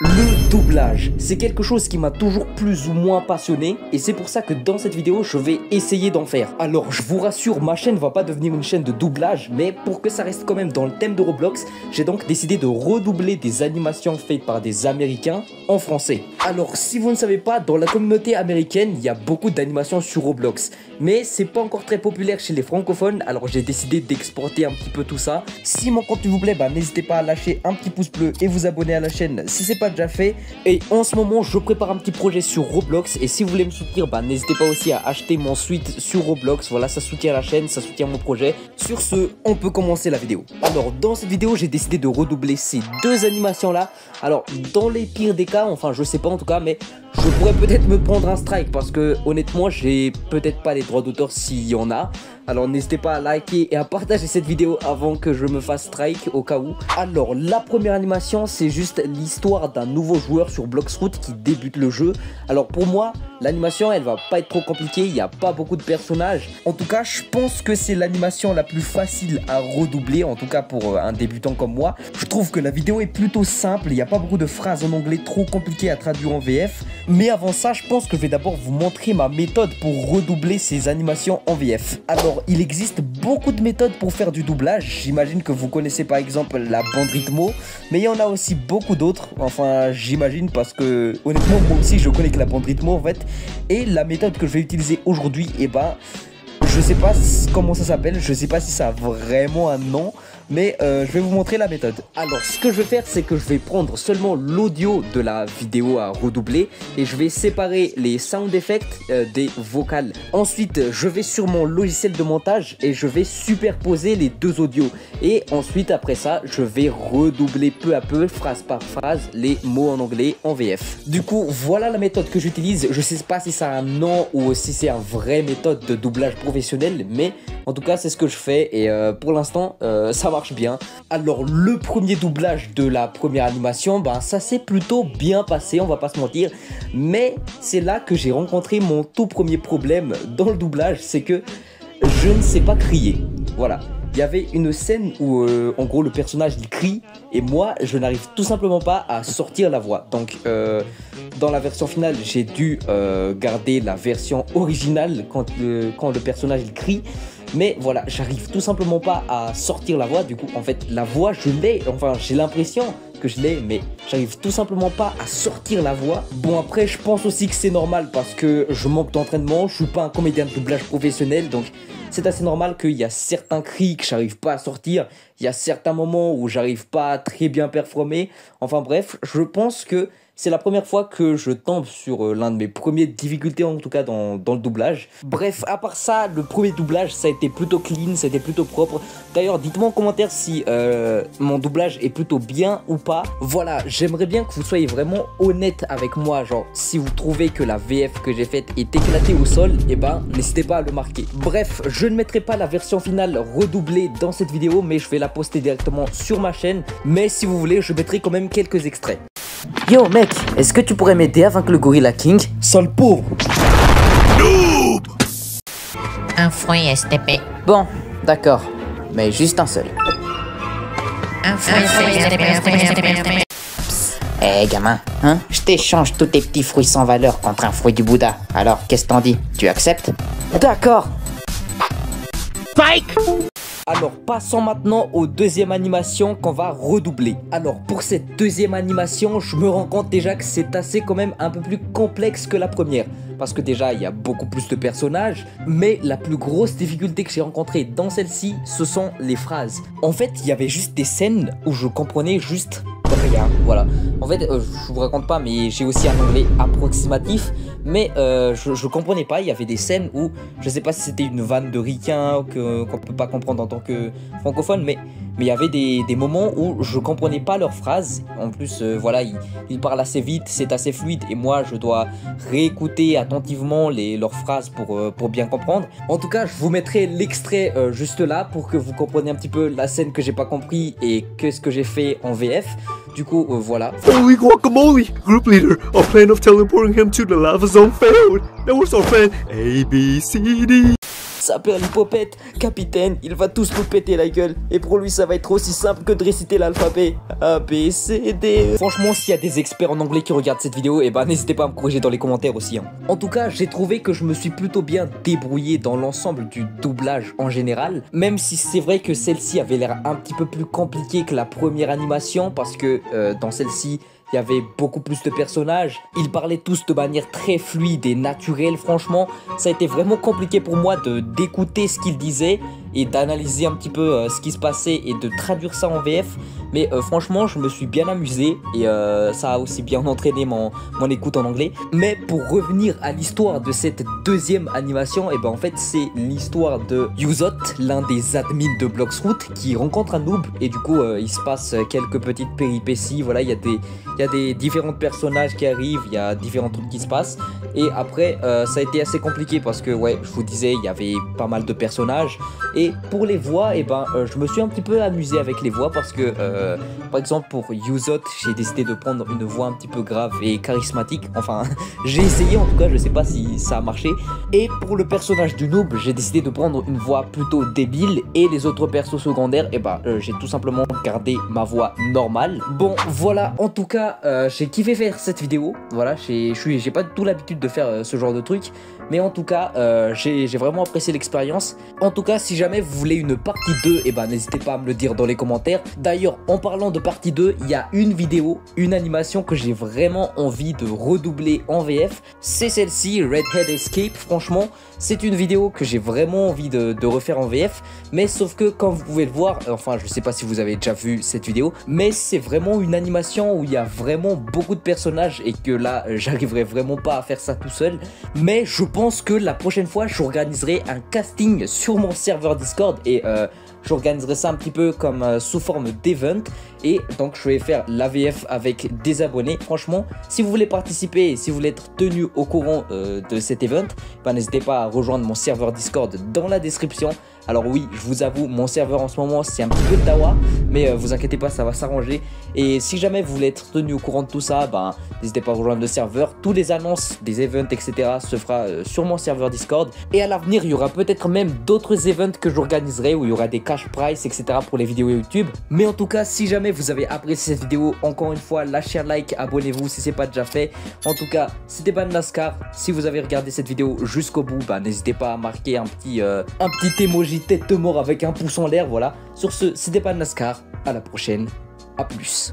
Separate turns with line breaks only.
Le doublage, c'est quelque chose qui m'a toujours plus ou moins passionné et c'est pour ça que dans cette vidéo, je vais essayer d'en faire. Alors, je vous rassure, ma chaîne va pas devenir une chaîne de doublage, mais pour que ça reste quand même dans le thème de Roblox, j'ai donc décidé de redoubler des animations faites par des Américains en français. Alors, si vous ne savez pas, dans la communauté américaine, il y a beaucoup d'animations sur Roblox, mais c'est pas encore très populaire chez les francophones, alors j'ai décidé d'exporter un petit peu tout ça. Si mon contenu vous plaît, n'hésitez pas à lâcher un petit pouce bleu et vous abonner à la chaîne si c'est pas déjà fait. Et en ce moment je prépare un petit projet sur Roblox et si vous voulez me soutenir, n'hésitez pas aussi à acheter mon suite sur Roblox. Voilà, ça soutient la chaîne, ça soutient mon projet. Sur ce, on peut commencer la vidéo. Alors dans cette vidéo, j'ai décidé de redoubler ces deux animations là. Alors dans les pires des cas, enfin je sais pas en tout cas, mais je pourrais peut-être me prendre un strike parce que honnêtement j'ai peut-être pas les droits d'auteur s'il y en a. Alors n'hésitez pas à liker et à partager cette vidéo avant que je me fasse strike au cas où. Alors la première animation, c'est juste l'histoire d'un nouveau joueur sur Bloxroot qui débute le jeu. Alors pour moi, l'animation elle va pas être trop compliquée, il n'y a pas beaucoup de personnages. En tout cas, je pense que c'est l'animation la plus facile à redoubler, en tout cas pour un débutant comme moi. Je trouve que la vidéo est plutôt simple, il n'y a pas beaucoup de phrases en anglais trop compliquées à traduire en VF. Mais avant ça, je pense que je vais d'abord vous montrer ma méthode pour redoubler ces animations en VF. Alors, il existe beaucoup de méthodes pour faire du doublage. J'imagine que vous connaissez par exemple la bande rythmo, mais il y en a aussi beaucoup d'autres. Enfin, j'imagine parce que honnêtement, moi aussi, je connais que la bande rythmo en fait. Et la méthode que je vais utiliser aujourd'hui, je sais pas comment ça s'appelle, je sais pas si ça a vraiment un nom, mais je vais vous montrer la méthode. Alors ce que je vais faire, c'est que je vais prendre seulement l'audio de la vidéo à redoubler et je vais séparer les sound effects des vocales. Ensuite je vais sur mon logiciel de montage et je vais superposer les deux audios. Et ensuite après ça, je vais redoubler peu à peu, phrase par phrase, les mots en anglais en VF. Du coup voilà la méthode que j'utilise. Je sais pas si ça a un nom ou si c'est une vraie méthode de doublage professionnel, mais en tout cas c'est ce que je fais et pour l'instant ça marche bien. Alors le premier doublage de la première animation, ça s'est plutôt bien passé, on va pas se mentir, mais c'est là que j'ai rencontré mon tout premier problème dans le doublage, c'est que je ne sais pas crier. Voilà, il y avait une scène où en gros le personnage il crie et moi je n'arrive tout simplement pas à sortir la voix. Donc dans la version finale j'ai dû garder la version originale quand le personnage il crie. Mais voilà, j'arrive tout simplement pas à sortir la voix. Du coup, en fait, la voix, je l'ai. Enfin, j'ai l'impression que je l'ai, mais j'arrive tout simplement pas à sortir la voix. Bon, après, je pense aussi que c'est normal parce que je manque d'entraînement. Je suis pas un comédien de doublage professionnel, donc c'est assez normal qu'il y a certains cris que j'arrive pas à sortir. Il y a certains moments où j'arrive pas à très bien performer. Enfin bref, je pense que c'est la première fois que je tombe sur l'un de mes premières difficultés, en tout cas dans le doublage. Bref, à part ça, le premier doublage, ça a été plutôt clean, ça a été plutôt propre. D'ailleurs, dites-moi en commentaire si mon doublage est plutôt bien ou pas. Voilà, j'aimerais bien que vous soyez vraiment honnête avec moi. Genre, si vous trouvez que la VF que j'ai faite est éclatée au sol, n'hésitez pas à le marquer. Bref, je ne mettrai pas la version finale redoublée dans cette vidéo, mais je vais la poster directement sur ma chaîne. Mais si vous voulez, je mettrai quand même quelques extraits. Yo mec, est-ce que tu pourrais m'aider à vaincre le Gorilla King? Sale pauvre!
Noob! Un fruit STP.
Bon, d'accord, mais juste un seul.
Un fruit STP.
Hé gamin, hein? Je t'échange tous tes petits fruits sans valeur contre un fruit du Bouddha. Alors, qu'est-ce que t'en dis? Tu acceptes? D'accord!
Spike!
Alors passons maintenant aux deuxième animation qu'on va redoubler. Alors pour cette deuxième animation, je me rends compte déjà que c'est assez quand même un peu plus complexe que la première. Parce que déjà il y a beaucoup plus de personnages, mais la plus grosse difficulté que j'ai rencontrée dans celle-ci, ce sont les phrases. En fait, il y avait juste des scènes où je comprenais juste rien, voilà. En fait, je vous raconte pas, mais j'ai aussi un anglais approximatif, mais je comprenais pas. Il y avait des scènes où, je sais pas si c'était une vanne de ricain qu'on peut pas comprendre en tant que francophone, mais il y avait des moments où je comprenais pas leurs phrases. En plus, voilà, ils parlent assez vite, c'est assez fluide, et moi, je dois réécouter attentivement leurs phrases pour bien comprendre. En tout cas, je vous mettrai l'extrait juste là pour que vous compreniez un petit peu la scène que j'ai pas compris et qu'est-ce que j'ai fait en VF. Du coup, voilà.
Holy guacamole! Group leader, our plan of teleporting him to the lava zone failed. That was our plan A, B, C, D.
s'appelle l'hypopète. Capitaine, il va tous nous péter la gueule. Et pour lui, ça va être aussi simple que de réciter l'alphabet. A, B, C, D, E. Franchement, s'il y a des experts en anglais qui regardent cette vidéo, et bah n'hésitez pas à me corriger dans les commentaires aussi. Hein. En tout cas, j'ai trouvé que je me suis plutôt bien débrouillé dans l'ensemble du doublage en général. Même si c'est vrai que celle-ci avait l'air un petit peu plus compliquée que la première animation. Parce que dans celle-ci, il y avait beaucoup plus de personnages. Ils parlaient tous de manière très fluide et naturelle. Franchement, ça a été vraiment compliqué pour moi d'écouter ce qu'ils disaient et d'analyser un petit peu ce qui se passait et de traduire ça en VF. Mais franchement, je me suis bien amusé et ça a aussi bien entraîné mon écoute en anglais. Mais pour revenir à l'histoire de cette deuxième animation, et ben en fait, c'est l'histoire de Yuzot, l'un des admins de Bloxroot, qui rencontre un noob et du coup, il se passe quelques petites péripéties. Voilà, il y a des différents personnages qui arrivent, il y a différents trucs qui se passent. Et après, ça a été assez compliqué parce que, ouais, je vous disais, il y avait pas mal de personnages. Et pour les voix, et ben, je me suis un petit peu amusé avec les voix parce que, par exemple, pour Yuzot, j'ai décidé de prendre une voix un petit peu grave et charismatique. Enfin, j'ai essayé en tout cas, je sais pas si ça a marché. Et pour le personnage du noob, j'ai décidé de prendre une voix plutôt débile. Et les autres persos secondaires, et ben, j'ai tout simplement gardé ma voix normale. Bon, voilà, en tout cas, j'ai kiffé faire cette vidéo. Voilà, j'ai pas du tout l'habitude de faire ce genre de truc. Mais en tout cas, j'ai vraiment apprécié l'expérience. En tout cas, si jamais vous voulez une partie 2, et ben n'hésitez pas à me le dire dans les commentaires. D'ailleurs, en parlant de partie 2, il y a une vidéo, une animation que j'ai vraiment envie de redoubler en VF. C'est celle-ci, Redhead Escape. Franchement, c'est une vidéo que j'ai vraiment envie de refaire en VF. Mais sauf que, comme vous pouvez le voir, enfin, je sais pas si vous avez déjà vu cette vidéo, mais c'est vraiment une animation où il y a vraiment beaucoup de personnages et que là, j'arriverai vraiment pas à faire ça tout seul. Mais je pense que la prochaine fois, j'organiserai un casting sur mon serveur Discord et j'organiserai ça un petit peu comme sous forme d'event. Et donc je vais faire la VF avec des abonnés. Franchement, si vous voulez participer et si vous voulez être tenu au courant de cet event, ben, n'hésitez pas à rejoindre mon serveur Discord dans la description. Alors oui, je vous avoue, mon serveur en ce moment c'est un petit peu le dawa, mais vous inquiétez pas, ça va s'arranger. Et si jamais vous voulez être tenu au courant de tout ça, ben, n'hésitez pas à rejoindre le serveur. Tous les annonces des events, etc. se fera sur mon serveur Discord. Et à l'avenir, il y aura peut-être même d'autres events que j'organiserai où il y aura des cash prize, etc. pour les vidéos YouTube. Mais en tout cas, si jamais vous avez apprécié cette vidéo, encore une fois, lâchez un like, abonnez-vous si c'est pas déjà fait. En tout cas, c'était Banlascar. Si vous avez regardé cette vidéo jusqu'au bout, ben, n'hésitez pas à marquer un petit emoji tête de mort avec un pouce en l'air. Voilà. Sur ce, c'était Banlascar. À la prochaine. À plus.